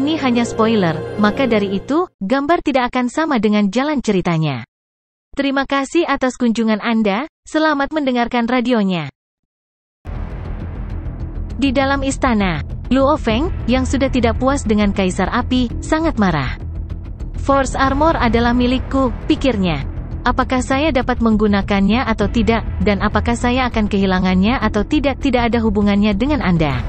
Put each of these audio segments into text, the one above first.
ini hanya spoiler, maka dari itu, gambar tidak akan sama dengan jalan ceritanya. Terima kasih atas kunjungan Anda, selamat mendengarkan radionya. Di dalam istana, Luo Feng, yang sudah tidak puas dengan Kaisar Api, sangat marah. Force Armor adalah milikku, pikirnya. Apakah saya dapat menggunakannya atau tidak, dan apakah saya akan kehilangannya atau tidak ada hubungannya dengan Anda.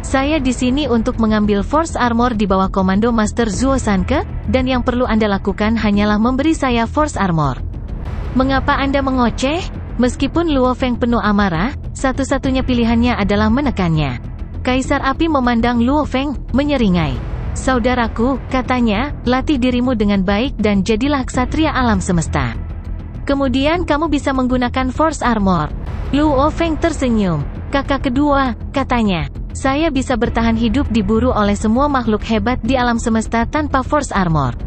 Saya di sini untuk mengambil Force Armor di bawah komando Master Zuo Sanke, dan yang perlu Anda lakukan hanyalah memberi saya Force Armor. Mengapa Anda mengoceh? Meskipun Luo Feng penuh amarah, satu-satunya pilihannya adalah menekannya. Kaisar Api memandang Luo Feng, menyeringai. Saudaraku, katanya, latih dirimu dengan baik dan jadilah ksatria alam semesta. Kemudian kamu bisa menggunakan Force Armor. Luo Feng tersenyum. Kakak kedua, katanya, saya bisa bertahan hidup diburu oleh semua makhluk hebat di alam semesta tanpa Force Armor.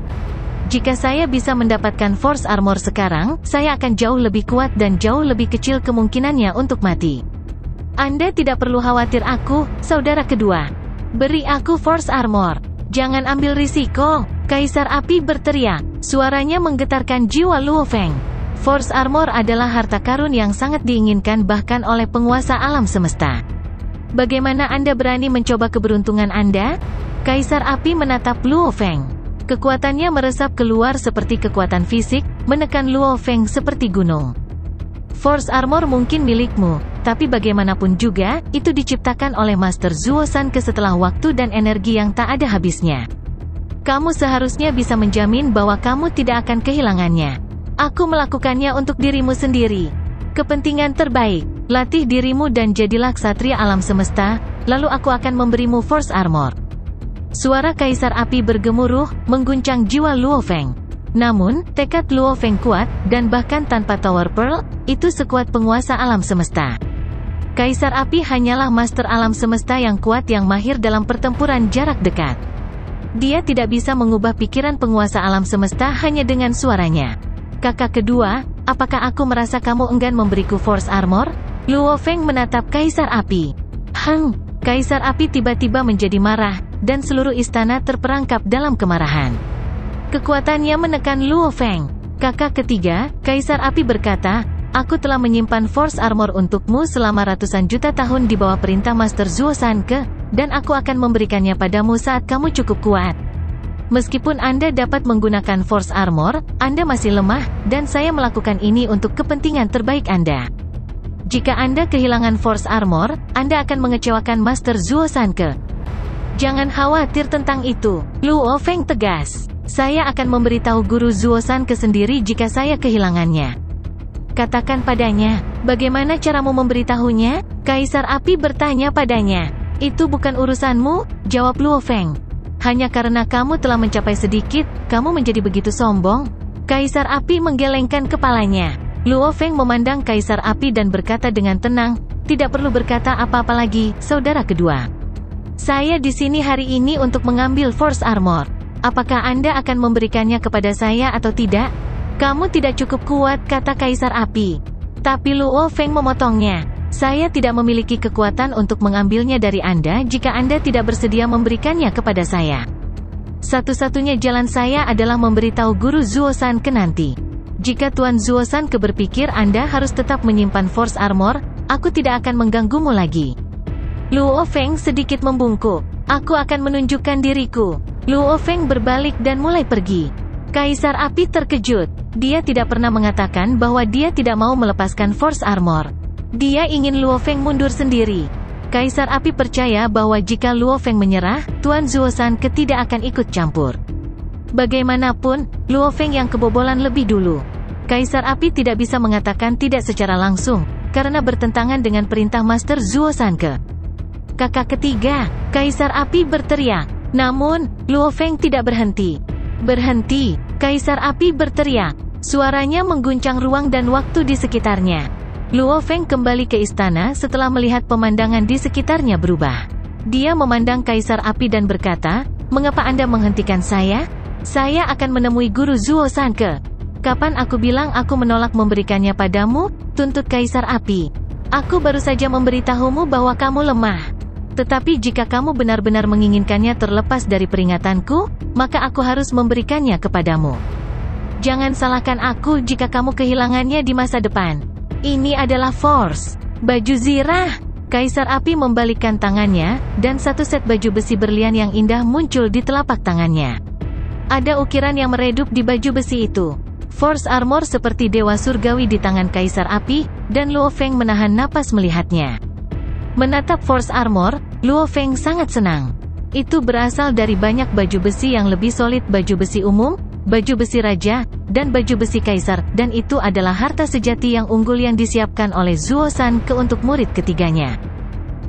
Jika saya bisa mendapatkan Force Armor sekarang, saya akan jauh lebih kuat dan jauh lebih kecil kemungkinannya untuk mati. Anda tidak perlu khawatir aku, saudara kedua. Beri aku Force Armor. Jangan ambil risiko. Kaisar Api berteriak. Suaranya menggetarkan jiwa Luo Feng. Force Armor adalah harta karun yang sangat diinginkan bahkan oleh penguasa alam semesta. Bagaimana Anda berani mencoba keberuntungan Anda? Kaisar Api menatap Luo Feng. Kekuatannya meresap keluar seperti kekuatan fisik, menekan Luo Feng seperti gunung. Force Armor mungkin milikmu, tapi bagaimanapun juga, itu diciptakan oleh Master Zuo Sanke setelah waktu dan energi yang tak ada habisnya. Kamu seharusnya bisa menjamin bahwa kamu tidak akan kehilangannya. Aku melakukannya untuk dirimu sendiri. Kepentingan terbaik, latih dirimu dan jadilah ksatria alam semesta, lalu aku akan memberimu Force Armor. Suara Kaisar Api bergemuruh, mengguncang jiwa Luo Feng. Namun, tekad Luo Feng kuat, dan bahkan tanpa Tower Pearl, itu sekuat penguasa alam semesta. Kaisar Api hanyalah master alam semesta yang kuat yang mahir dalam pertempuran jarak dekat. Dia tidak bisa mengubah pikiran penguasa alam semesta hanya dengan suaranya. Kakak kedua, apakah aku merasa kamu enggan memberiku Force Armor? Luo Feng menatap Kaisar Api. Kaisar Api tiba-tiba menjadi marah, dan seluruh istana terperangkap dalam kemarahan. Kekuatannya menekan Luo Feng. Kakak ketiga, Kaisar Api berkata, aku telah menyimpan Force Armor untukmu selama ratusan juta tahun di bawah perintah Master Zuo Sanke, dan aku akan memberikannya padamu saat kamu cukup kuat. Meskipun Anda dapat menggunakan Force Armor, Anda masih lemah, dan saya melakukan ini untuk kepentingan terbaik Anda. Jika Anda kehilangan Force Armor, Anda akan mengecewakan Master Zuo Sanke. Jangan khawatir tentang itu, Luo Feng tegas. Saya akan memberitahu Guru Zuo Sanke sendiri jika saya kehilangannya. Katakan padanya, bagaimana caramu memberitahunya? Kaisar Api bertanya padanya. Itu bukan urusanmu, jawab Luo Feng. Hanya karena kamu telah mencapai sedikit, kamu menjadi begitu sombong. Kaisar Api menggelengkan kepalanya. Luo Feng memandang Kaisar Api dan berkata dengan tenang, tidak perlu berkata apa-apa lagi, saudara kedua. Saya di sini hari ini untuk mengambil Force Armor. Apakah Anda akan memberikannya kepada saya atau tidak? Kamu tidak cukup kuat, kata Kaisar Api. Tapi Luo Feng memotongnya. Saya tidak memiliki kekuatan untuk mengambilnya dari Anda jika Anda tidak bersedia memberikannya kepada saya. Satu-satunya jalan saya adalah memberitahu Guru Zuo Sanke nanti. Jika Tuan Zuo Sanke berpikir Anda harus tetap menyimpan Force Armor, aku tidak akan mengganggumu lagi. Luo Feng sedikit membungkuk. Aku akan menunjukkan diriku. Luo Feng berbalik dan mulai pergi. Kaisar Api terkejut. Dia tidak pernah mengatakan bahwa dia tidak mau melepaskan Force Armor. Dia ingin Luo Feng mundur sendiri. Kaisar Api percaya bahwa jika Luo Feng menyerah, Tuan Zuo Sanke tidak akan ikut campur. Bagaimanapun, Luo Feng yang kebobolan lebih dulu. Kaisar Api tidak bisa mengatakan tidak secara langsung, karena bertentangan dengan perintah Master Zuo Sanke. Kakak ketiga, Kaisar Api berteriak. Namun, Luo Feng tidak berhenti. Berhenti, Kaisar Api berteriak. Suaranya mengguncang ruang dan waktu di sekitarnya. Luo Feng kembali ke istana setelah melihat pemandangan di sekitarnya berubah. Dia memandang Kaisar Api dan berkata, mengapa Anda menghentikan saya? Saya akan menemui Guru Zuo Sanke. Kapan aku bilang aku menolak memberikannya padamu? Tuntut Kaisar Api. Aku baru saja memberitahumu bahwa kamu lemah. Tetapi jika kamu benar-benar menginginkannya terlepas dari peringatanku, maka aku harus memberikannya kepadamu. Jangan salahkan aku jika kamu kehilangannya di masa depan. Ini adalah Force. Baju zirah. Kaisar Api membalikkan tangannya, dan satu set baju besi berlian yang indah muncul di telapak tangannya. Ada ukiran yang meredup di baju besi itu. Force Armor seperti dewa surgawi di tangan Kaisar Api, dan Luo Feng menahan napas melihatnya. Menatap Force Armor, Luo Feng sangat senang. Itu berasal dari banyak baju besi yang lebih solid, baju besi umum, baju besi raja, dan baju besi kaisar, dan itu adalah harta sejati yang unggul yang disiapkan oleh Zuo Sanke untuk murid ketiganya.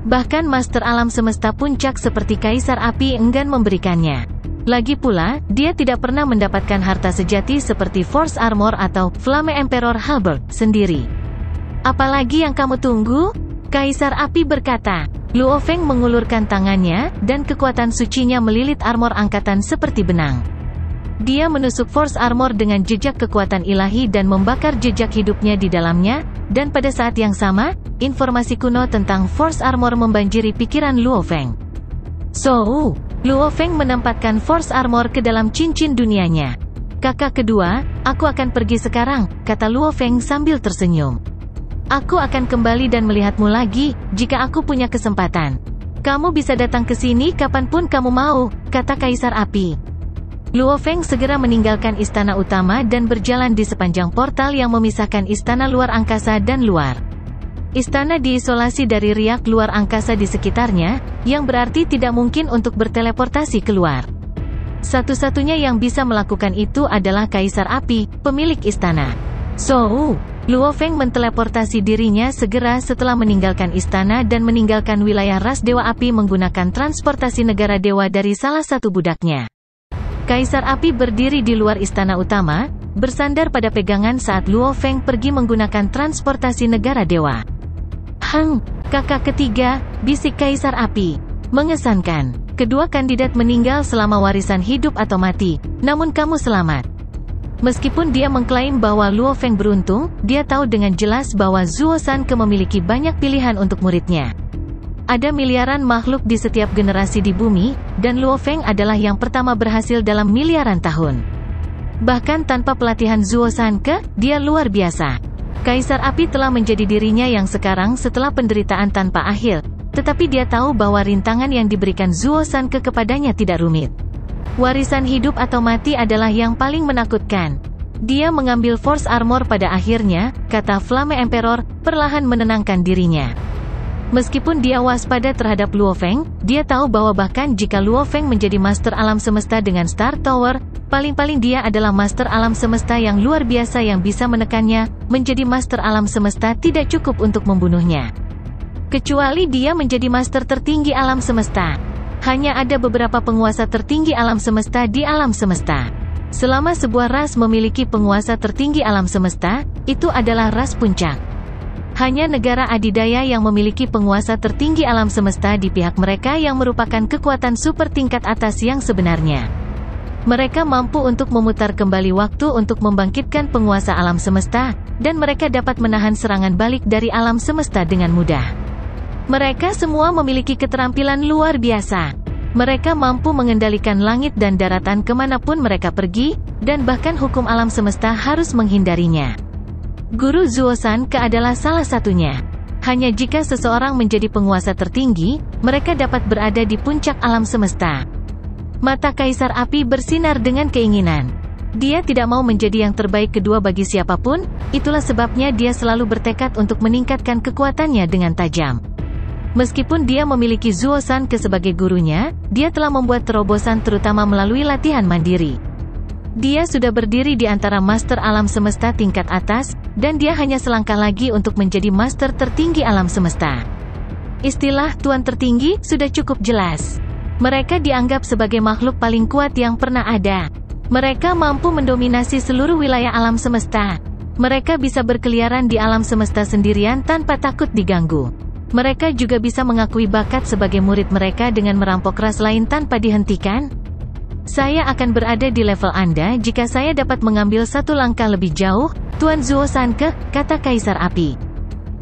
Bahkan Master Alam Semesta Puncak seperti Kaisar Api enggan memberikannya. Lagi pula, dia tidak pernah mendapatkan harta sejati seperti Force Armor atau Flame Emperor Halberd sendiri. Apalagi yang kamu tunggu? Kaisar Api berkata. Luo Feng mengulurkan tangannya, dan kekuatan sucinya melilit armor angkatan seperti benang. Dia menusuk Force Armor dengan jejak kekuatan ilahi dan membakar jejak hidupnya di dalamnya, dan pada saat yang sama, informasi kuno tentang Force Armor membanjiri pikiran Luo Feng. Luo Feng menempatkan Force Armor ke dalam cincin dunianya. Kakak kedua, aku akan pergi sekarang, kata Luo Feng sambil tersenyum. Aku akan kembali dan melihatmu lagi, jika aku punya kesempatan. Kamu bisa datang ke sini kapanpun kamu mau, kata Kaisar Api. Luo Feng segera meninggalkan istana utama dan berjalan di sepanjang portal yang memisahkan istana luar angkasa dan luar. Istana diisolasi dari riak luar angkasa di sekitarnya, yang berarti tidak mungkin untuk berteleportasi keluar. Satu-satunya yang bisa melakukan itu adalah Kaisar Api, pemilik istana. Luo Feng menteleportasi dirinya segera setelah meninggalkan istana dan meninggalkan wilayah ras Dewa Api menggunakan transportasi negara dewa dari salah satu budaknya. Kaisar Api berdiri di luar istana utama, bersandar pada pegangan saat Luo Feng pergi menggunakan transportasi negara dewa. Kakak ketiga, bisik Kaisar Api. Mengesankan. Kedua kandidat meninggal selama warisan hidup atau mati, namun kamu selamat. Meskipun dia mengklaim bahwa Luo Feng beruntung, dia tahu dengan jelas bahwa Zuo Sanke memiliki banyak pilihan untuk muridnya. Ada miliaran makhluk di setiap generasi di bumi, dan Luo Feng adalah yang pertama berhasil dalam miliaran tahun. Bahkan tanpa pelatihan Zuo Sanke, dia luar biasa. Kaisar Api telah menjadi dirinya yang sekarang setelah penderitaan tanpa akhir, tetapi dia tahu bahwa rintangan yang diberikan Zuo Sanke kepadanya tidak rumit. Warisan hidup atau mati adalah yang paling menakutkan. Dia mengambil Force Armor pada akhirnya, kata Flame Emperor, perlahan menenangkan dirinya. Meskipun dia waspada terhadap Luo Feng, dia tahu bahwa bahkan jika Luo Feng menjadi Master Alam Semesta dengan Star Tower, paling-paling dia adalah Master Alam Semesta yang luar biasa yang bisa menekannya. Menjadi Master Alam Semesta tidak cukup untuk membunuhnya. Kecuali dia menjadi Master tertinggi Alam Semesta. Hanya ada beberapa penguasa tertinggi alam semesta di alam semesta. Selama sebuah ras memiliki penguasa tertinggi alam semesta, itu adalah ras puncak. Hanya negara adidaya yang memiliki penguasa tertinggi alam semesta di pihak mereka yang merupakan kekuatan super tingkat atas yang sebenarnya. Mereka mampu untuk memutar kembali waktu untuk membangkitkan penguasa alam semesta, dan mereka dapat menahan serangan balik dari alam semesta dengan mudah. Mereka semua memiliki keterampilan luar biasa. Mereka mampu mengendalikan langit dan daratan kemanapun mereka pergi, dan bahkan hukum alam semesta harus menghindarinya. Guru Zuo Sanke adalah salah satunya. Hanya jika seseorang menjadi penguasa tertinggi, mereka dapat berada di puncak alam semesta. Mata Kaisar Api bersinar dengan keinginan. Dia tidak mau menjadi yang terbaik kedua bagi siapapun, itulah sebabnya dia selalu bertekad untuk meningkatkan kekuatannya dengan tajam. Meskipun dia memiliki Zuo Sanke sebagai gurunya, dia telah membuat terobosan terutama melalui latihan mandiri. Dia sudah berdiri di antara Master Alam Semesta tingkat atas, dan dia hanya selangkah lagi untuk menjadi Master tertinggi Alam Semesta. Istilah Tuan Tertinggi sudah cukup jelas. Mereka dianggap sebagai makhluk paling kuat yang pernah ada. Mereka mampu mendominasi seluruh wilayah alam semesta. Mereka bisa berkeliaran di alam semesta sendirian tanpa takut diganggu. Mereka juga bisa mengakui bakat sebagai murid mereka dengan merampok ras lain tanpa dihentikan. Saya akan berada di level Anda jika saya dapat mengambil satu langkah lebih jauh, Tuan Zuo Sanke, kata Kaisar Api.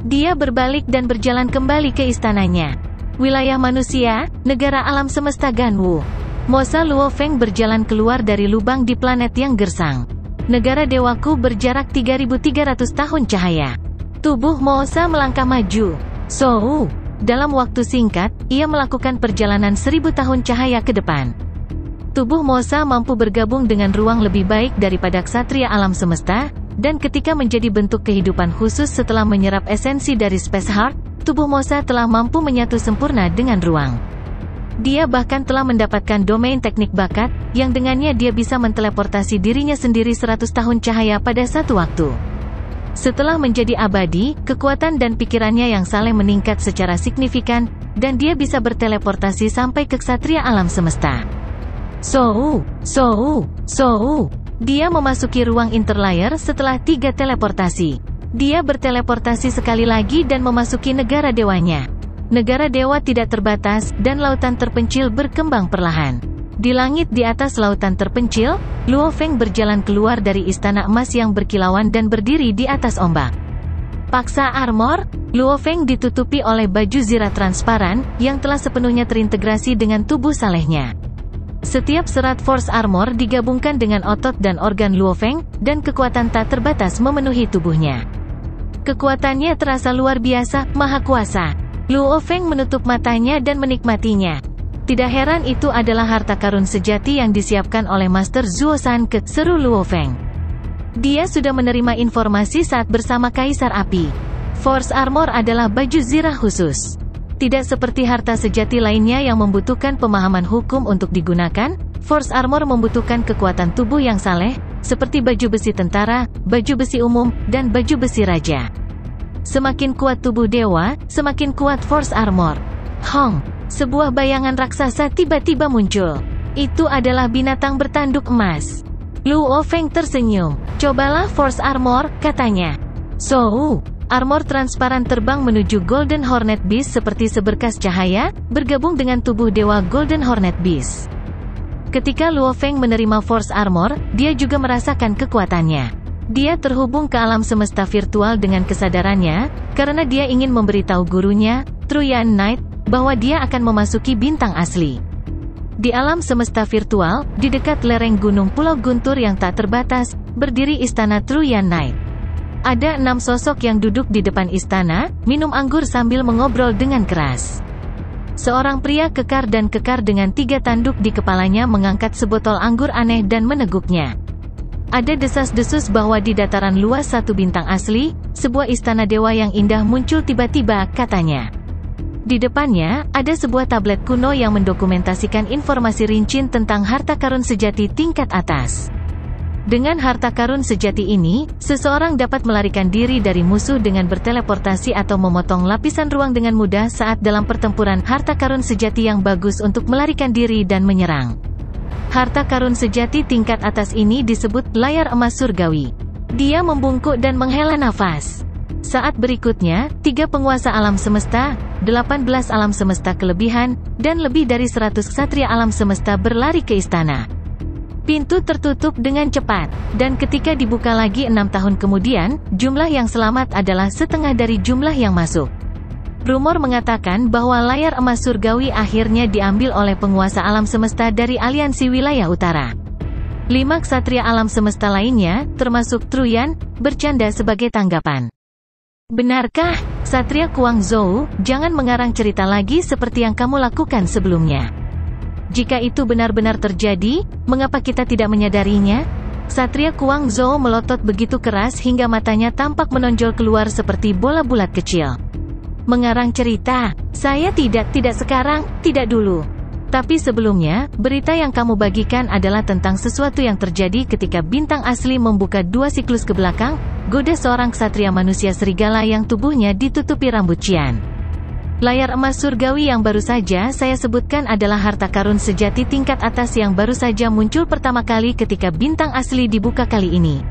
Dia berbalik dan berjalan kembali ke istananya. Wilayah manusia, negara alam semesta Ganwu. Mosa Luo Feng berjalan keluar dari lubang di planet yang gersang. Negara dewaku berjarak 3.300 tahun cahaya. Tubuh Mosa melangkah maju. Dalam waktu singkat, ia melakukan perjalanan 1000 tahun cahaya ke depan. Tubuh Mosa mampu bergabung dengan ruang lebih baik daripada ksatria alam semesta, dan ketika menjadi bentuk kehidupan khusus setelah menyerap esensi dari Space Heart, tubuh Mosa telah mampu menyatu sempurna dengan ruang. Dia bahkan telah mendapatkan domain teknik bakat, yang dengannya dia bisa menteleportasi dirinya sendiri 100 tahun cahaya pada satu waktu. Setelah menjadi abadi, kekuatan dan pikirannya yang saleh meningkat secara signifikan, dan dia bisa berteleportasi sampai ke ksatria alam semesta. Dia memasuki ruang interlayer setelah 3 teleportasi. Dia berteleportasi sekali lagi dan memasuki negara dewanya. Negara dewa tidak terbatas, dan lautan terpencil berkembang perlahan. Di langit di atas lautan terpencil, Luo Feng berjalan keluar dari istana emas yang berkilauan dan berdiri di atas ombak. Paksa armor, Luo Feng ditutupi oleh baju zirah transparan, yang telah sepenuhnya terintegrasi dengan tubuh salehnya. Setiap serat force armor digabungkan dengan otot dan organ Luo Feng, dan kekuatan tak terbatas memenuhi tubuhnya. Kekuatannya terasa luar biasa, maha kuasa. Luo Feng menutup matanya dan menikmatinya. Tidak heran itu adalah harta karun sejati yang disiapkan oleh Master Zuo San ke, seru Luo Feng. Dia sudah menerima informasi saat bersama Kaisar Api. Force Armor adalah baju zirah khusus. Tidak seperti harta sejati lainnya yang membutuhkan pemahaman hukum untuk digunakan, Force Armor membutuhkan kekuatan tubuh yang saleh, seperti baju besi tentara, baju besi umum, dan baju besi raja. Semakin kuat tubuh dewa, semakin kuat Force Armor. Sebuah bayangan raksasa tiba-tiba muncul. Itu adalah binatang bertanduk emas. Luo Feng tersenyum. Cobalah Force Armor, katanya. Armor transparan terbang menuju Golden Hornet Beast seperti seberkas cahaya, bergabung dengan tubuh dewa Golden Hornet Beast. Ketika Luo Feng menerima Force Armor, dia juga merasakan kekuatannya. Dia terhubung ke alam semesta virtual dengan kesadarannya, karena dia ingin memberitahu gurunya, Truyan Knight, bahwa dia akan memasuki bintang asli. Di alam semesta virtual, di dekat lereng gunung Pulau Guntur yang tak terbatas, berdiri istana Truyan Knight. Ada 6 sosok yang duduk di depan istana, minum anggur sambil mengobrol dengan keras. Seorang pria kekar dan kekar dengan 3 tanduk di kepalanya mengangkat sebotol anggur aneh dan meneguknya. Ada desas-desus bahwa di dataran luas satu bintang asli, sebuah istana dewa yang indah muncul tiba-tiba, katanya. Di depannya, ada sebuah tablet kuno yang mendokumentasikan informasi rinci tentang harta karun sejati tingkat atas. Dengan harta karun sejati ini, seseorang dapat melarikan diri dari musuh dengan berteleportasi atau memotong lapisan ruang dengan mudah saat dalam pertempuran. Harta karun sejati yang bagus untuk melarikan diri dan menyerang. Harta karun sejati tingkat atas ini disebut layar emas surgawi. Dia membungkuk dan menghela nafas. Saat berikutnya, 3 penguasa alam semesta, 18 alam semesta kelebihan, dan lebih dari 100 ksatria alam semesta berlari ke istana. Pintu tertutup dengan cepat, dan ketika dibuka lagi 6 tahun kemudian, jumlah yang selamat adalah setengah dari jumlah yang masuk. Rumor mengatakan bahwa layar emas surgawi akhirnya diambil oleh penguasa alam semesta dari aliansi wilayah utara. 5 ksatria alam semesta lainnya, termasuk Truyan, bercanda sebagai tanggapan. Benarkah, Ksatria Kuang Zhou, jangan mengarang cerita lagi seperti yang kamu lakukan sebelumnya. Jika itu benar-benar terjadi, mengapa kita tidak menyadarinya? Ksatria Kuang Zhou melotot begitu keras hingga matanya tampak menonjol keluar seperti bola bulat kecil. Mengarang cerita? Saya tidak sekarang, tidak dulu. Tapi sebelumnya, berita yang kamu bagikan adalah tentang sesuatu yang terjadi ketika bintang asli membuka 2 siklus ke belakang, goda seorang ksatria manusia serigala yang tubuhnya ditutupi rambut cian. Layar emas surgawi yang baru saja saya sebutkan adalah harta karun sejati tingkat atas yang baru saja muncul pertama kali ketika bintang asli dibuka kali ini.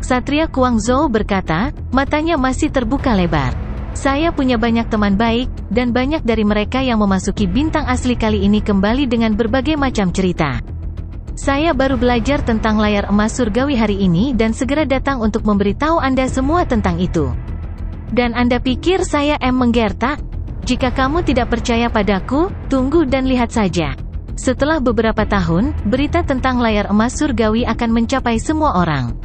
Ksatria Kuang Zhou berkata, matanya masih terbuka lebar. Saya punya banyak teman baik, dan banyak dari mereka yang memasuki bintang asli kali ini kembali dengan berbagai macam cerita. Saya baru belajar tentang layar emas surgawi hari ini dan segera datang untuk memberitahu Anda semua tentang itu. Dan Anda pikir saya menggertak? Jika kamu tidak percaya padaku, tunggu dan lihat saja. Setelah beberapa tahun, berita tentang layar emas surgawi akan mencapai semua orang.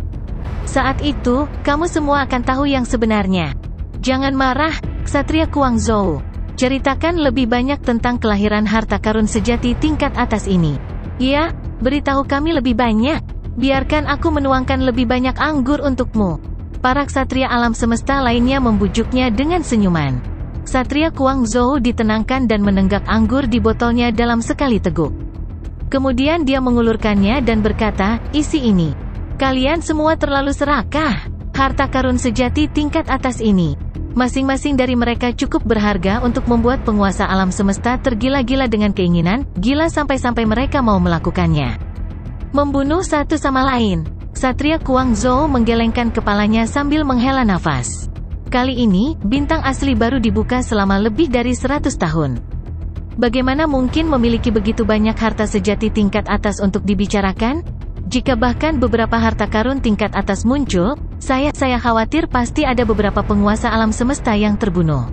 Saat itu, kamu semua akan tahu yang sebenarnya. Jangan marah, Ksatria Guangzhou. Ceritakan lebih banyak tentang kelahiran harta karun sejati tingkat atas ini. Ya, beritahu kami lebih banyak. Biarkan aku menuangkan lebih banyak anggur untukmu. Para ksatria alam semesta lainnya membujuknya dengan senyuman. Ksatria Guangzhou ditenangkan dan menenggak anggur di botolnya dalam sekali teguk. Kemudian dia mengulurkannya dan berkata, isi ini. Kalian semua terlalu serakah. Harta karun sejati tingkat atas ini. Masing-masing dari mereka cukup berharga untuk membuat penguasa alam semesta tergila-gila dengan keinginan, gila sampai-sampai mereka mau melakukannya. Membunuh satu sama lain. Ksatria Guangzhou menggelengkan kepalanya sambil menghela nafas. Kali ini, bintang asli baru dibuka selama lebih dari 100 tahun. Bagaimana mungkin memiliki begitu banyak harta sejati tingkat atas untuk dibicarakan? Jika bahkan beberapa harta karun tingkat atas muncul, saya khawatir pasti ada beberapa penguasa alam semesta yang terbunuh.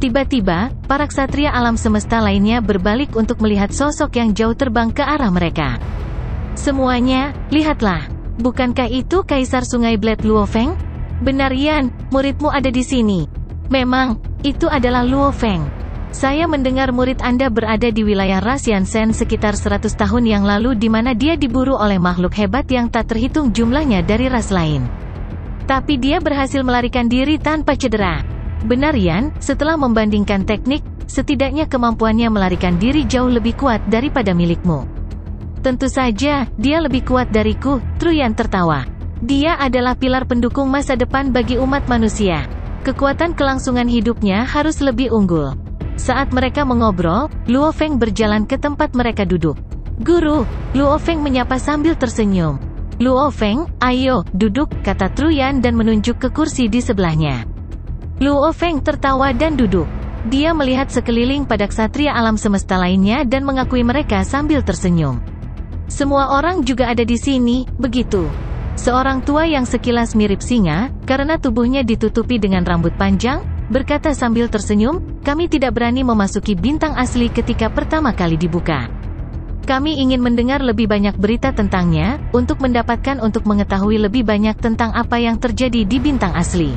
Tiba-tiba, para ksatria alam semesta lainnya berbalik untuk melihat sosok yang jauh terbang ke arah mereka. Semuanya, lihatlah. Bukankah itu Kaisar Sungai Blade Luo Feng? Benar Yan, muridmu ada di sini. Memang, itu adalah Luo Feng. Saya mendengar murid Anda berada di wilayah ras Yansen sekitar 100 tahun yang lalu di mana dia diburu oleh makhluk hebat yang tak terhitung jumlahnya dari ras lain. Tapi dia berhasil melarikan diri tanpa cedera. Benar Yan, setelah membandingkan teknik, setidaknya kemampuannya melarikan diri jauh lebih kuat daripada milikmu. Tentu saja, dia lebih kuat dariku, Truyan tertawa. Dia adalah pilar pendukung masa depan bagi umat manusia. Kekuatan kelangsungan hidupnya harus lebih unggul. Saat mereka mengobrol, Luo Feng berjalan ke tempat mereka duduk. Guru, Luo Feng menyapa sambil tersenyum. Luo Feng, ayo, duduk, kata Truyan dan menunjuk ke kursi di sebelahnya. Luo Feng tertawa dan duduk. Dia melihat sekeliling pada ksatria alam semesta lainnya dan mengakui mereka sambil tersenyum. Semua orang juga ada di sini, begitu. Seorang tua yang sekilas mirip singa, karena tubuhnya ditutupi dengan rambut panjang, berkata sambil tersenyum, kami tidak berani memasuki bintang asli ketika pertama kali dibuka. Kami ingin mendengar lebih banyak berita tentangnya, untuk mengetahui lebih banyak tentang apa yang terjadi di bintang asli.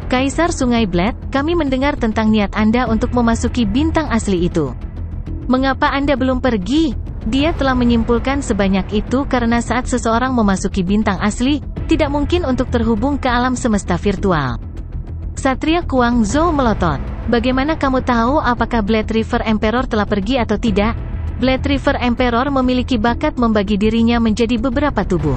Kaisar Sungai Blade, kami mendengar tentang niat Anda untuk memasuki bintang asli itu. Mengapa Anda belum pergi? Dia telah menyimpulkan sebanyak itu karena saat seseorang memasuki bintang asli, tidak mungkin untuk terhubung ke alam semesta virtual. Ksatria Guangzhou melotot. Bagaimana kamu tahu apakah Blade River Emperor telah pergi atau tidak? Blade River Emperor memiliki bakat membagi dirinya menjadi beberapa tubuh.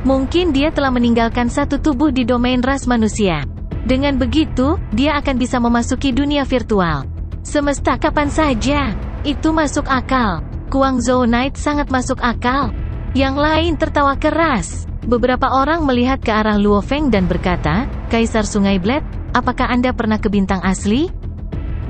Mungkin dia telah meninggalkan satu tubuh di domain ras manusia. Dengan begitu, dia akan bisa memasuki dunia virtual. Semesta kapan saja. Itu masuk akal. Guangzhou Knight sangat masuk akal. Yang lain tertawa keras. Beberapa orang melihat ke arah Luo Feng dan berkata, Kaisar Sungai Blade, apakah Anda pernah ke bintang asli?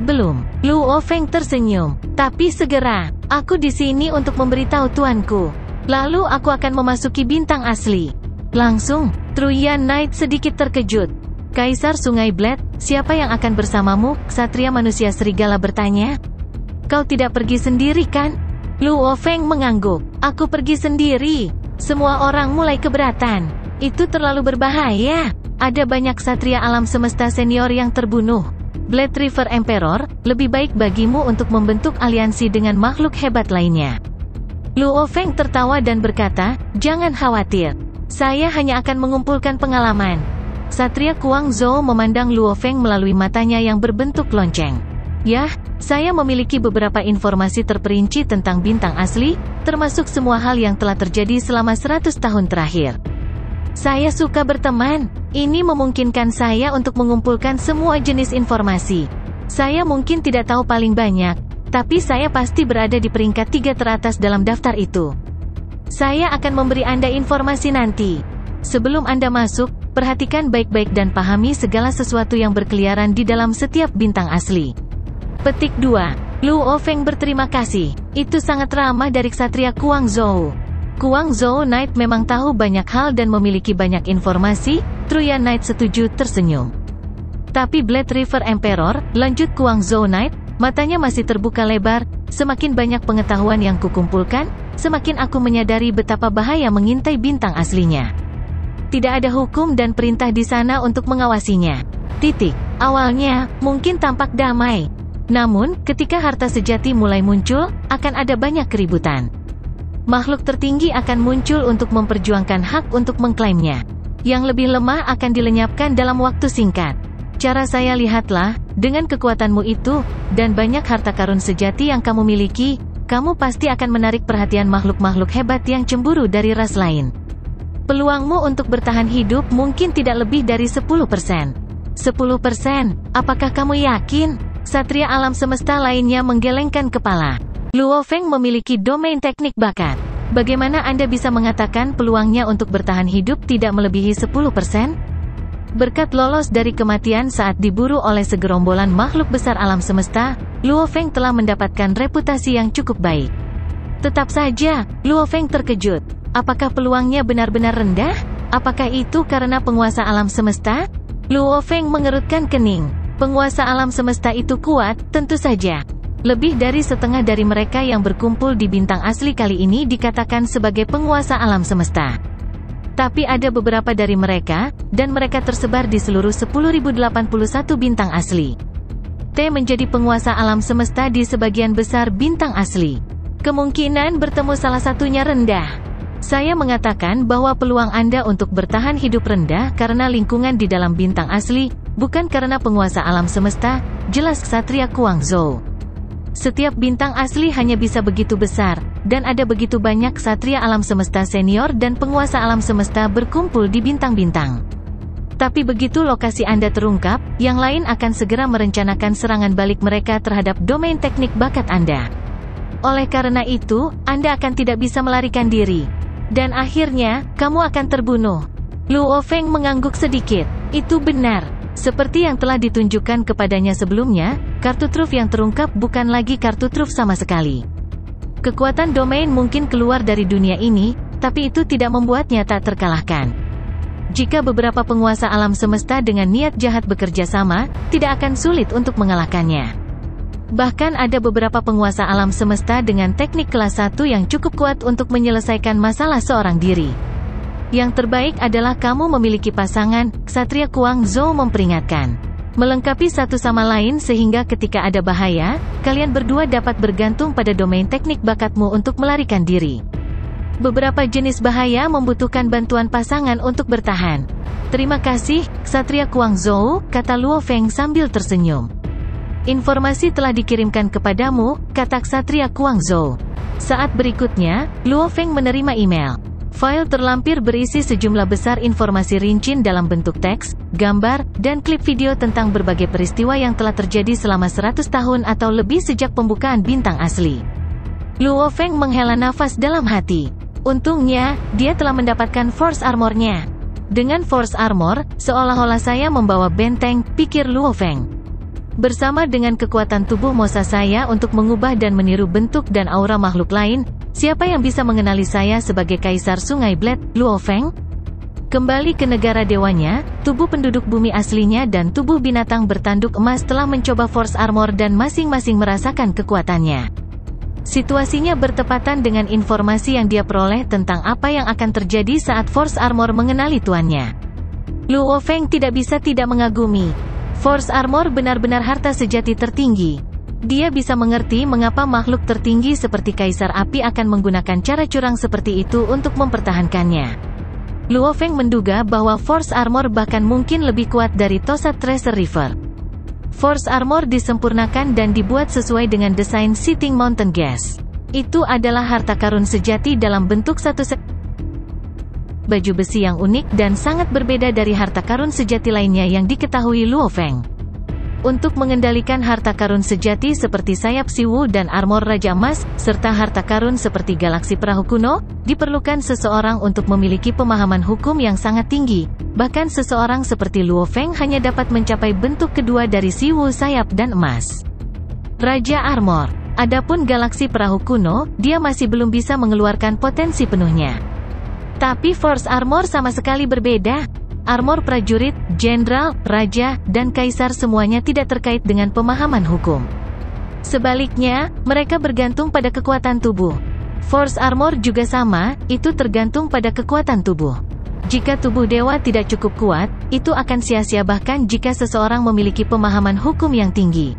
Belum. Luo Feng tersenyum. Tapi segera, aku di sini untuk memberitahu tuanku. Lalu aku akan memasuki bintang asli. Langsung, Truyan Knight sedikit terkejut. Kaisar Sungai Blade, siapa yang akan bersamamu? Ksatria manusia serigala bertanya. Kau tidak pergi sendiri kan? Luo Feng mengangguk. Aku pergi sendiri. Semua orang mulai keberatan. Itu terlalu berbahaya. Ada banyak ksatria alam semesta senior yang terbunuh. Blade River Emperor, lebih baik bagimu untuk membentuk aliansi dengan makhluk hebat lainnya. Luo Feng tertawa dan berkata, jangan khawatir. Saya hanya akan mengumpulkan pengalaman. Ksatria Guangzhou memandang Luo Feng melalui matanya yang berbentuk lonceng. Yah, saya memiliki beberapa informasi terperinci tentang bintang asli, termasuk semua hal yang telah terjadi selama 100 tahun terakhir. Saya suka berteman. Ini memungkinkan saya untuk mengumpulkan semua jenis informasi. Saya mungkin tidak tahu paling banyak, tapi saya pasti berada di peringkat 3 teratas dalam daftar itu. Saya akan memberi Anda informasi nanti. Sebelum Anda masuk, perhatikan baik-baik dan pahami segala sesuatu yang berkeliaran di dalam setiap bintang asli. Petik 2. Luo Feng berterima kasih. Itu sangat ramah dari ksatria Guangzhou. Guangzhou Knight memang tahu banyak hal dan memiliki banyak informasi. Truyan Knight setuju tersenyum. Tapi Blade River Emperor, lanjut Kuang Zhou Knight, matanya masih terbuka lebar. Semakin banyak pengetahuan yang kukumpulkan, semakin aku menyadari betapa bahaya mengintai bintang aslinya. Tidak ada hukum dan perintah di sana untuk mengawasinya. Awalnya, mungkin tampak damai. Namun, ketika harta sejati mulai muncul, akan ada banyak keributan. Makhluk tertinggi akan muncul untuk memperjuangkan hak untuk mengklaimnya. Yang lebih lemah akan dilenyapkan dalam waktu singkat. Cara saya lihatlah, dengan kekuatanmu itu, dan banyak harta karun sejati yang kamu miliki, kamu pasti akan menarik perhatian makhluk-makhluk hebat yang cemburu dari ras lain. Peluangmu untuk bertahan hidup mungkin tidak lebih dari 10%. 10%? Apakah kamu yakin? Satria alam semesta lainnya menggelengkan kepala. Luo Feng memiliki domain teknik bakat. Bagaimana Anda bisa mengatakan peluangnya untuk bertahan hidup tidak melebihi 10%? Berkat lolos dari kematian saat diburu oleh segerombolan makhluk besar alam semesta, Luo Feng telah mendapatkan reputasi yang cukup baik. Tetap saja, Luo Feng terkejut. Apakah peluangnya benar-benar rendah? Apakah itu karena penguasa alam semesta? Luo Feng mengerutkan kening. Penguasa alam semesta itu kuat, tentu saja. Lebih dari setengah dari mereka yang berkumpul di bintang asli kali ini dikatakan sebagai penguasa alam semesta. Tapi ada beberapa dari mereka, dan mereka tersebar di seluruh 10.081 bintang asli. T menjadi penguasa alam semesta di sebagian besar bintang asli. Kemungkinan bertemu salah satunya rendah. Saya mengatakan bahwa peluang Anda untuk bertahan hidup rendah karena lingkungan di dalam bintang asli, bukan karena penguasa alam semesta, jelas Ksatria Kuang Zhou. Setiap bintang asli hanya bisa begitu besar, dan ada begitu banyak ksatria alam semesta senior dan penguasa alam semesta berkumpul di bintang-bintang. Tapi begitu lokasi Anda terungkap, yang lain akan segera merencanakan serangan balik mereka terhadap domain teknik bakat Anda. Oleh karena itu, Anda akan tidak bisa melarikan diri. Dan akhirnya, kamu akan terbunuh. Luo Feng mengangguk sedikit. Itu benar. Seperti yang telah ditunjukkan kepadanya sebelumnya, kartu truf yang terungkap bukan lagi kartu truf sama sekali. Kekuatan domain mungkin keluar dari dunia ini, tapi itu tidak membuatnya tak terkalahkan. Jika beberapa penguasa alam semesta dengan niat jahat bekerja sama, tidak akan sulit untuk mengalahkannya. Bahkan ada beberapa penguasa alam semesta dengan teknik kelas 1 yang cukup kuat untuk menyelesaikan masalah seorang diri. Yang terbaik adalah kamu memiliki pasangan, Ksatria Kuang Zhou memperingatkan. Melengkapi satu sama lain sehingga ketika ada bahaya, kalian berdua dapat bergantung pada domain teknik bakatmu untuk melarikan diri. Beberapa jenis bahaya membutuhkan bantuan pasangan untuk bertahan. Terima kasih, Ksatria Kuang Zhou, kata Luo Feng sambil tersenyum. Informasi telah dikirimkan kepadamu, kata Ksatria Kuang Zhou. Saat berikutnya, Luo Feng menerima email. File terlampir berisi sejumlah besar informasi rinci dalam bentuk teks, gambar, dan klip video tentang berbagai peristiwa yang telah terjadi selama 100 tahun atau lebih sejak pembukaan bintang asli. Luo Feng menghela nafas dalam hati. Untungnya, dia telah mendapatkan Force Armor-nya. Dengan Force Armor, seolah-olah saya membawa benteng, pikir Luo Feng. Bersama dengan kekuatan tubuh mosa saya untuk mengubah dan meniru bentuk dan aura makhluk lain, siapa yang bisa mengenali saya sebagai Kaisar Sungai Blade, Luo Feng? Kembali ke negara dewanya, tubuh penduduk bumi aslinya dan tubuh binatang bertanduk emas telah mencoba Force Armor dan masing-masing merasakan kekuatannya. Situasinya bertepatan dengan informasi yang dia peroleh tentang apa yang akan terjadi saat Force Armor mengenali tuannya. Luo Feng tidak bisa tidak mengagumi. Force Armor benar-benar harta sejati tertinggi. Dia bisa mengerti mengapa makhluk tertinggi seperti Kaisar Api akan menggunakan cara curang seperti itu untuk mempertahankannya. Luo Feng menduga bahwa Force Armor bahkan mungkin lebih kuat dari Tosat Treasure River. Force Armor disempurnakan dan dibuat sesuai dengan desain Sitting Mountain Gas. Itu adalah harta karun sejati dalam bentuk satu baju besi yang unik dan sangat berbeda dari harta karun sejati lainnya yang diketahui Luo Feng. Untuk mengendalikan harta karun sejati seperti sayap Siwu dan armor Raja Emas, serta harta karun seperti galaksi perahu kuno, diperlukan seseorang untuk memiliki pemahaman hukum yang sangat tinggi. Bahkan seseorang seperti Luo Feng hanya dapat mencapai bentuk kedua dari Siwu sayap dan emas. Raja Armor. Adapun galaksi perahu kuno, dia masih belum bisa mengeluarkan potensi penuhnya. Tapi Force Armor sama sekali berbeda. armor prajurit, jenderal, raja, dan kaisar semuanya tidak terkait dengan pemahaman hukum. Sebaliknya, mereka bergantung pada kekuatan tubuh. Force armor juga sama, itu tergantung pada kekuatan tubuh. Jika tubuh dewa tidak cukup kuat, itu akan sia-sia bahkan jika seseorang memiliki pemahaman hukum yang tinggi.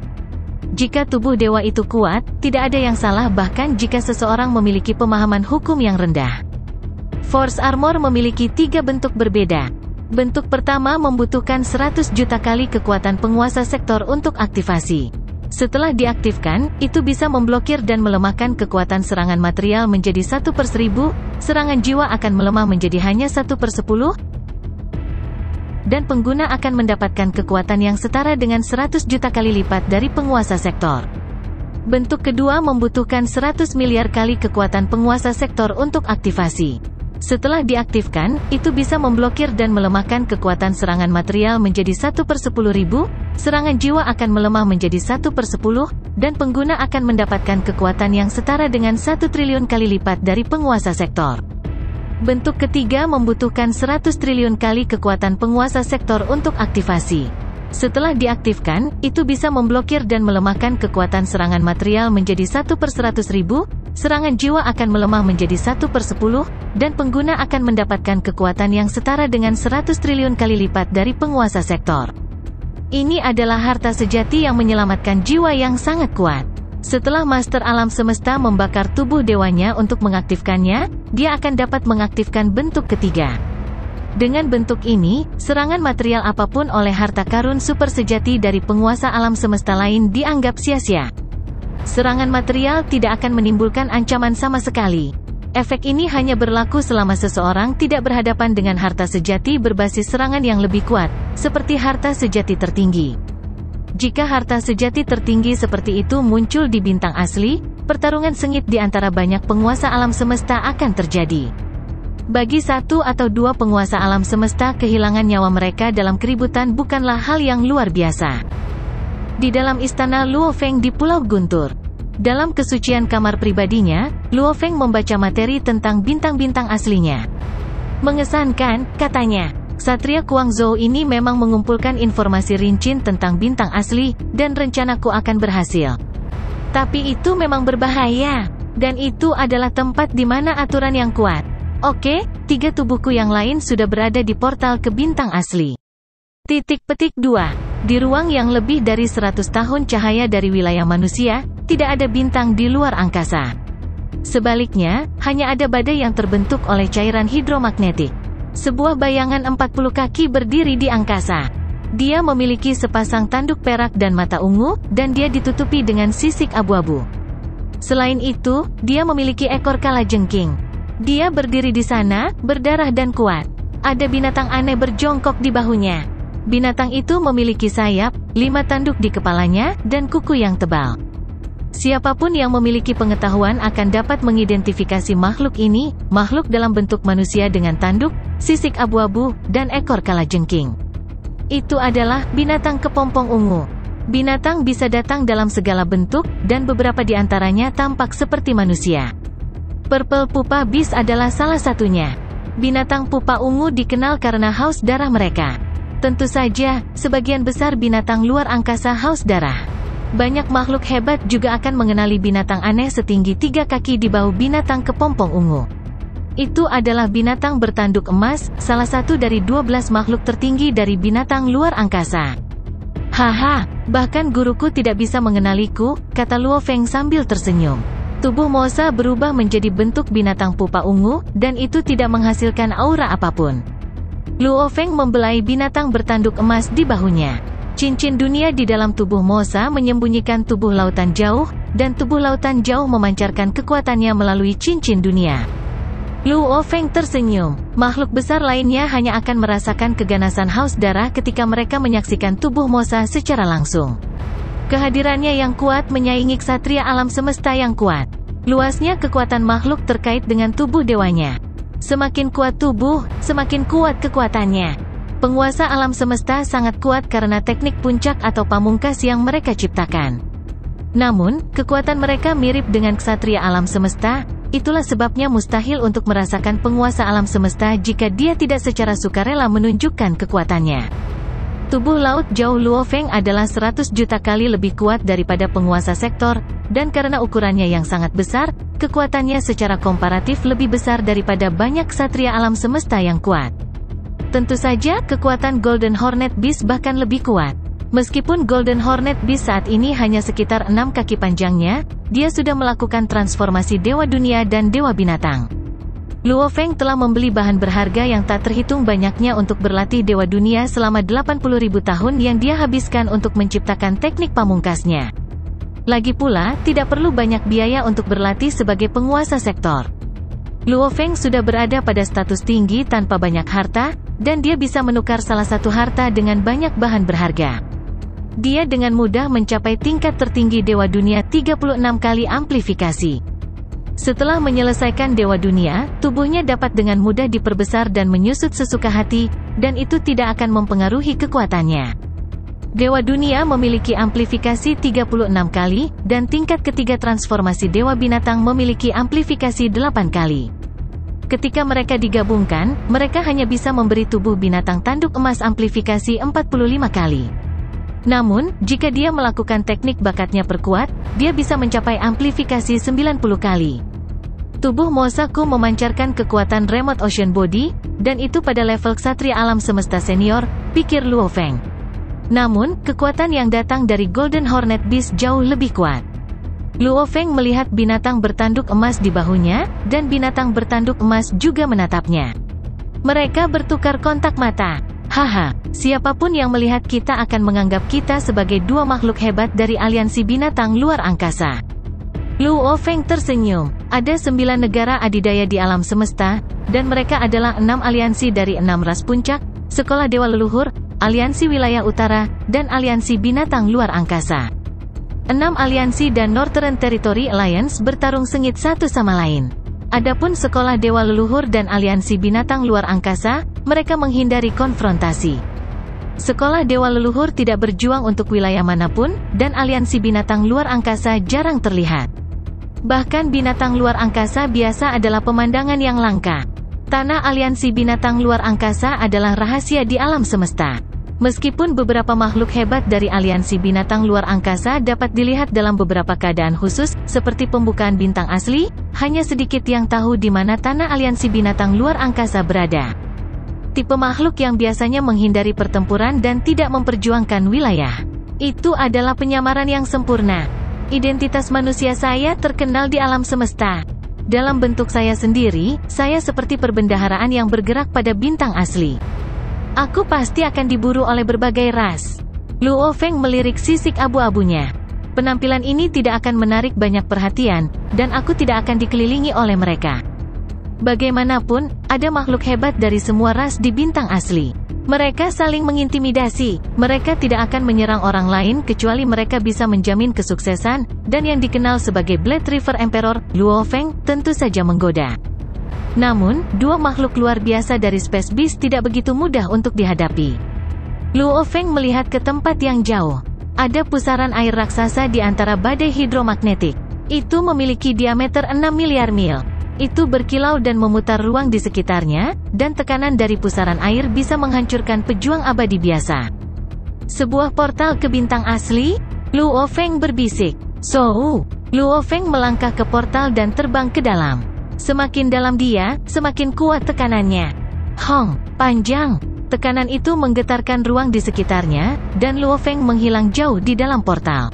Jika tubuh dewa itu kuat, tidak ada yang salah bahkan jika seseorang memiliki pemahaman hukum yang rendah. Force armor memiliki 3 bentuk berbeda. Bentuk pertama membutuhkan 100 juta kali kekuatan penguasa sektor untuk aktivasi. Setelah diaktifkan, itu bisa memblokir dan melemahkan kekuatan serangan material menjadi 1/1000, serangan jiwa akan melemah menjadi hanya 1/10, dan pengguna akan mendapatkan kekuatan yang setara dengan 100 juta kali lipat dari penguasa sektor. Bentuk kedua membutuhkan 100 miliar kali kekuatan penguasa sektor untuk aktivasi. Setelah diaktifkan, itu bisa memblokir dan melemahkan kekuatan serangan material menjadi 1/10.000, serangan jiwa akan melemah menjadi 1/10, dan pengguna akan mendapatkan kekuatan yang setara dengan 1 triliun kali lipat dari penguasa sektor. Bentuk ketiga membutuhkan 100 triliun kali kekuatan penguasa sektor untuk aktivasi. Setelah diaktifkan, itu bisa memblokir dan melemahkan kekuatan serangan material menjadi 1/100.000, serangan jiwa akan melemah menjadi 1/10, dan pengguna akan mendapatkan kekuatan yang setara dengan 100 triliun kali lipat dari penguasa sektor. Ini adalah harta sejati yang menyelamatkan jiwa yang sangat kuat. Setelah Master Alam Semesta membakar tubuh dewanya untuk mengaktifkannya, dia akan dapat mengaktifkan bentuk ketiga. Dengan bentuk ini, serangan material apapun oleh harta karun super sejati dari penguasa alam semesta lain dianggap sia-sia. Serangan material tidak akan menimbulkan ancaman sama sekali. Efek ini hanya berlaku selama seseorang tidak berhadapan dengan harta sejati berbasis serangan yang lebih kuat, seperti harta sejati tertinggi. Jika harta sejati tertinggi seperti itu muncul di bintang asli, pertarungan sengit di antara banyak penguasa alam semesta akan terjadi. Bagi 1 atau 2 penguasa alam semesta kehilangan nyawa mereka dalam keributan bukanlah hal yang luar biasa. Di dalam istana Luo Feng di Pulau Guntur, dalam kesucian kamar pribadinya, Luo Feng membaca materi tentang bintang-bintang aslinya. Mengesankan, katanya. Ksatria Guangzhou ini memang mengumpulkan informasi rinci tentang bintang asli, dan rencanaku akan berhasil. Tapi itu memang berbahaya, dan itu adalah tempat di mana aturan yang kuat. Oke, 3 tubuhku yang lain sudah berada di portal ke bintang asli. Titik petik 2. Di ruang yang lebih dari 100 tahun cahaya dari wilayah manusia, tidak ada bintang di luar angkasa. Sebaliknya, hanya ada badai yang terbentuk oleh cairan hidromagnetik. Sebuah bayangan 40 kaki berdiri di angkasa. Dia memiliki sepasang tanduk perak dan mata ungu, dan dia ditutupi dengan sisik abu-abu. Selain itu, dia memiliki ekor kalajengking. Dia berdiri di sana, berdarah dan kuat. Ada binatang aneh berjongkok di bahunya. Binatang itu memiliki sayap, 5 tanduk di kepalanya, dan kuku yang tebal. Siapapun yang memiliki pengetahuan akan dapat mengidentifikasi makhluk ini, makhluk dalam bentuk manusia dengan tanduk, sisik abu-abu, dan ekor kalajengking. Itu adalah binatang kepompong ungu. Binatang bisa datang dalam segala bentuk, dan beberapa di antaranya tampak seperti manusia. Purple Pupa Beast adalah salah satunya. Binatang pupa ungu dikenal karena haus darah mereka. Tentu saja, sebagian besar binatang luar angkasa haus darah. Banyak makhluk hebat juga akan mengenali binatang aneh setinggi 3 kaki di bahu binatang kepompong ungu. Itu adalah binatang bertanduk emas, salah satu dari 12 makhluk tertinggi dari binatang luar angkasa. Haha, bahkan guruku tidak bisa mengenaliku, kata Luo Feng sambil tersenyum. Tubuh Mosa berubah menjadi bentuk binatang pupa ungu, dan itu tidak menghasilkan aura apapun. Luo Feng membelai binatang bertanduk emas di bahunya. Cincin dunia di dalam tubuh Mosa menyembunyikan tubuh lautan jauh, dan tubuh lautan jauh memancarkan kekuatannya melalui cincin dunia. Luo Feng tersenyum. Makhluk besar lainnya hanya akan merasakan keganasan haus darah ketika mereka menyaksikan tubuh Mosa secara langsung. Kehadirannya yang kuat menyaingi ksatria alam semesta yang kuat. Luasnya kekuatan makhluk terkait dengan tubuh dewanya. Semakin kuat tubuh, semakin kuat kekuatannya. Penguasa alam semesta sangat kuat karena teknik puncak atau pamungkas yang mereka ciptakan. Namun, kekuatan mereka mirip dengan ksatria alam semesta, Itulah sebabnya mustahil untuk merasakan penguasa alam semesta jika dia tidak secara sukarela menunjukkan kekuatannya. Tubuh Laut Jauh Luo Feng adalah 100 juta kali lebih kuat daripada penguasa sektor, dan karena ukurannya yang sangat besar, kekuatannya secara komparatif lebih besar daripada banyak ksatria alam semesta yang kuat. Tentu saja, kekuatan Golden Hornet Beast bahkan lebih kuat. Meskipun Golden Hornet Beast saat ini hanya sekitar 6 kaki panjangnya, dia sudah melakukan transformasi Dewa Dunia dan Dewa Binatang. Luo Feng telah membeli bahan berharga yang tak terhitung banyaknya untuk berlatih Dewa Dunia selama 80.000 tahun yang dia habiskan untuk menciptakan teknik pamungkasnya. Lagi pula, tidak perlu banyak biaya untuk berlatih sebagai penguasa sektor. Luo Feng sudah berada pada status tinggi tanpa banyak harta, dan dia bisa menukar salah satu harta dengan banyak bahan berharga. Dia dengan mudah mencapai tingkat tertinggi Dewa Dunia 36 kali amplifikasi. Setelah menyelesaikan Dewa Dunia, tubuhnya dapat dengan mudah diperbesar dan menyusut sesuka hati, dan itu tidak akan mempengaruhi kekuatannya. Dewa Dunia memiliki amplifikasi 36 kali, dan tingkat ketiga transformasi Dewa Binatang memiliki amplifikasi 8 kali. Ketika mereka digabungkan, mereka hanya bisa memberi tubuh binatang tanduk emas amplifikasi 45 kali. Namun, jika dia melakukan teknik bakatnya perkuat, dia bisa mencapai amplifikasi 90 kali. Tubuh Mosaku memancarkan kekuatan Remote Ocean Body, dan itu pada level ksatria alam semesta senior, pikir Luo Feng. Namun, kekuatan yang datang dari Golden Hornet Beast jauh lebih kuat. Luo Feng melihat binatang bertanduk emas di bahunya, dan binatang bertanduk emas juga menatapnya. Mereka bertukar kontak mata. Haha, siapapun yang melihat kita akan menganggap kita sebagai dua makhluk hebat dari aliansi binatang luar angkasa. Luo Feng tersenyum. Ada 9 negara adidaya di alam semesta, dan mereka adalah 6 aliansi dari 6 ras puncak, Sekolah Dewa Leluhur, Aliansi Wilayah Utara, dan Aliansi Binatang Luar Angkasa. 6 aliansi dan Northern Territory Alliance bertarung sengit satu sama lain. Adapun Sekolah Dewa Leluhur dan Aliansi Binatang Luar Angkasa, mereka menghindari konfrontasi. Sekolah Dewa Leluhur tidak berjuang untuk wilayah manapun, dan Aliansi Binatang Luar Angkasa jarang terlihat. Bahkan binatang luar angkasa biasa adalah pemandangan yang langka. Tanah Aliansi Binatang Luar Angkasa adalah rahasia di alam semesta. Meskipun beberapa makhluk hebat dari Aliansi Binatang Luar Angkasa dapat dilihat dalam beberapa keadaan khusus, seperti pembukaan bintang asli, hanya sedikit yang tahu di mana tanah Aliansi Binatang Luar Angkasa berada. Tipe makhluk yang biasanya menghindari pertempuran dan tidak memperjuangkan wilayah. Itu adalah penyamaran yang sempurna. Identitas manusia saya terkenal di alam semesta. Dalam bentuk saya sendiri, saya seperti perbendaharaan yang bergerak pada bintang asli. Aku pasti akan diburu oleh berbagai ras. Luo Feng melirik sisik abu-abunya. Penampilan ini tidak akan menarik banyak perhatian, dan aku tidak akan dikelilingi oleh mereka. Bagaimanapun, ada makhluk hebat dari semua ras di bintang asli. Mereka saling mengintimidasi. Mereka tidak akan menyerang orang lain kecuali mereka bisa menjamin kesuksesan, dan yang dikenal sebagai Blade River Emperor, Luo Feng, tentu saja menggoda. Namun, dua makhluk luar biasa dari Space Beast tidak begitu mudah untuk dihadapi. Luo Feng melihat ke tempat yang jauh. Ada pusaran air raksasa di antara badai hidromagnetik. Itu memiliki diameter 6 miliar mil. Itu berkilau dan memutar ruang di sekitarnya, dan tekanan dari pusaran air bisa menghancurkan pejuang abadi biasa. Sebuah portal ke bintang asli? Luo Feng berbisik. So, Luo Feng melangkah ke portal dan terbang ke dalam. Semakin dalam dia, semakin kuat tekanannya. Hong, panjang. Tekanan itu menggetarkan ruang di sekitarnya, dan Luo Feng menghilang jauh di dalam portal.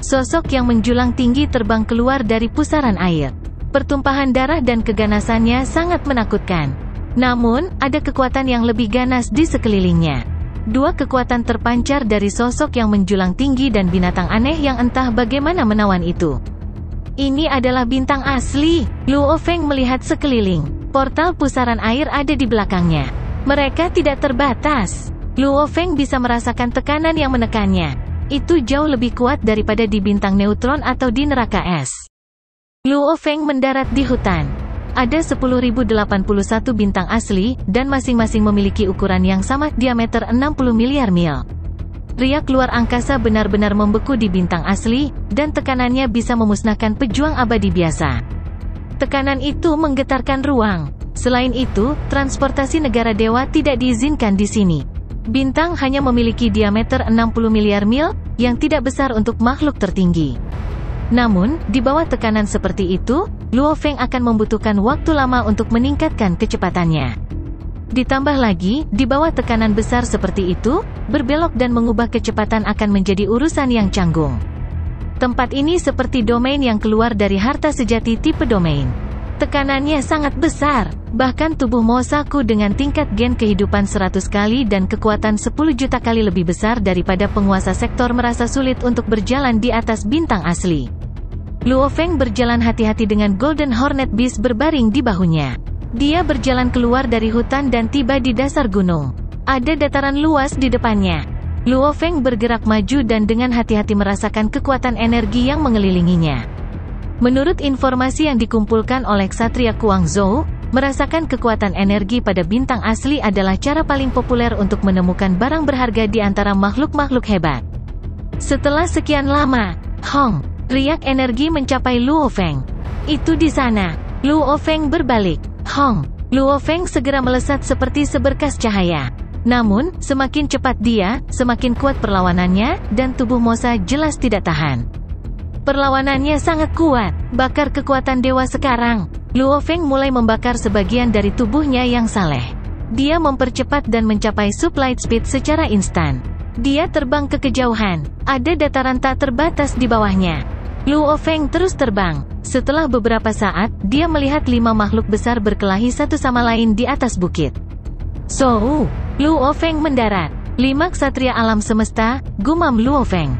Sosok yang menjulang tinggi terbang keluar dari pusaran air. Pertumpahan darah dan keganasannya sangat menakutkan. Namun, ada kekuatan yang lebih ganas di sekelilingnya. Dua kekuatan terpancar dari sosok yang menjulang tinggi dan binatang aneh yang entah bagaimana menawan itu. Ini adalah bintang asli. Luo Feng melihat sekeliling. Portal pusaran air ada di belakangnya. Mereka tidak terbatas. Luo Feng bisa merasakan tekanan yang menekannya. Itu jauh lebih kuat daripada di bintang neutron atau di neraka es. Luo Feng mendarat di hutan. Ada 10.081 bintang asli, dan masing-masing memiliki ukuran yang sama, diameter 60 miliar mil. Riak luar angkasa benar-benar membeku di bintang asli, dan tekanannya bisa memusnahkan pejuang abadi biasa. Tekanan itu menggetarkan ruang. Selain itu, transportasi negara dewa tidak diizinkan di sini. Bintang hanya memiliki diameter 60 miliar mil, yang tidak besar untuk makhluk tertinggi. Namun, di bawah tekanan seperti itu, Luo Feng akan membutuhkan waktu lama untuk meningkatkan kecepatannya. Ditambah lagi, di bawah tekanan besar seperti itu, berbelok dan mengubah kecepatan akan menjadi urusan yang canggung. Tempat ini seperti domain yang keluar dari harta sejati tipe domain. Tekanannya sangat besar, bahkan tubuh Mosaku dengan tingkat gen kehidupan 100 kali dan kekuatan 10 juta kali lebih besar daripada penguasa sektor merasa sulit untuk berjalan di atas bintang asli. Luo Feng berjalan hati-hati dengan Golden Hornet Beast berbaring di bahunya. Dia berjalan keluar dari hutan dan tiba di dasar gunung. Ada dataran luas di depannya. Luo Feng bergerak maju dan dengan hati-hati merasakan kekuatan energi yang mengelilinginya. Menurut informasi yang dikumpulkan oleh Ksatria Guangzhou, merasakan kekuatan energi pada bintang asli adalah cara paling populer untuk menemukan barang berharga di antara makhluk-makhluk hebat. Setelah sekian lama, Hong, riak energi mencapai Luo Feng. Itu di sana. Luo Feng berbalik. Hong, Luo Feng segera melesat seperti seberkas cahaya. Namun, semakin cepat dia, semakin kuat perlawanannya, dan tubuh Mosa jelas tidak tahan. Perlawanannya sangat kuat, bakar kekuatan dewa sekarang. Luo Feng mulai membakar sebagian dari tubuhnya yang saleh. Dia mempercepat dan mencapai sublight speed secara instan. Dia terbang ke kejauhan, ada dataran tak terbatas di bawahnya. Luo Feng terus terbang. Setelah beberapa saat, dia melihat 5 makhluk besar berkelahi satu sama lain di atas bukit. Luo Feng mendarat. 5 ksatria alam semesta, gumam Luo Feng.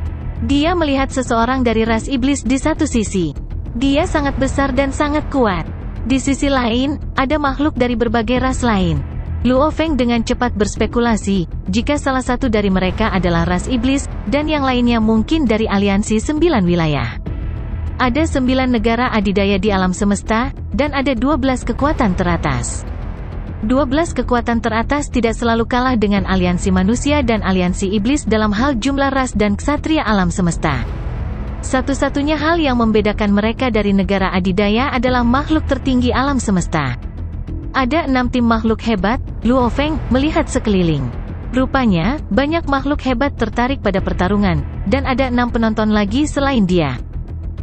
Dia melihat seseorang dari ras iblis di satu sisi. Dia sangat besar dan sangat kuat. Di sisi lain, ada makhluk dari berbagai ras lain. Luo Feng dengan cepat berspekulasi, jika salah satu dari mereka adalah ras iblis, dan yang lainnya mungkin dari aliansi 9 wilayah. Ada 9 negara adidaya di alam semesta, dan ada 12 kekuatan teratas. 12 kekuatan teratas tidak selalu kalah dengan aliansi manusia dan aliansi iblis dalam hal jumlah ras dan ksatria alam semesta. Satu-satunya hal yang membedakan mereka dari negara adidaya adalah makhluk tertinggi alam semesta. Ada 6 tim makhluk hebat. Luo Feng melihat sekeliling. Rupanya, banyak makhluk hebat tertarik pada pertarungan, dan ada 6 penonton lagi selain dia.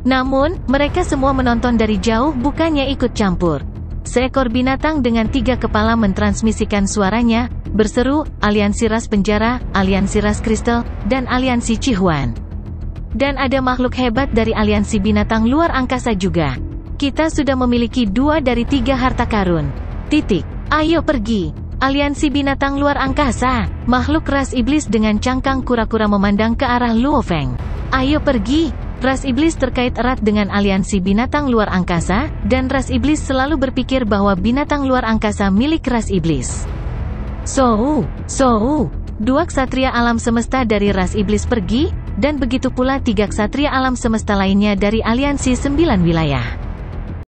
Namun, mereka semua menonton dari jauh bukannya ikut campur. Seekor binatang dengan 3 kepala mentransmisikan suaranya, berseru, aliansi ras penjara, aliansi ras kristal, dan aliansi Cihuan. Dan ada makhluk hebat dari aliansi binatang luar angkasa juga. Kita sudah memiliki 2 dari 3 harta karun. Ayo pergi. Aliansi binatang luar angkasa. Makhluk ras iblis dengan cangkang kura-kura memandang ke arah Luo Feng. Ayo pergi. Ras iblis terkait erat dengan aliansi binatang luar angkasa, dan ras iblis selalu berpikir bahwa binatang luar angkasa milik ras iblis. 2 ksatria alam semesta dari ras iblis pergi, dan begitu pula 3 ksatria alam semesta lainnya dari aliansi 9 wilayah.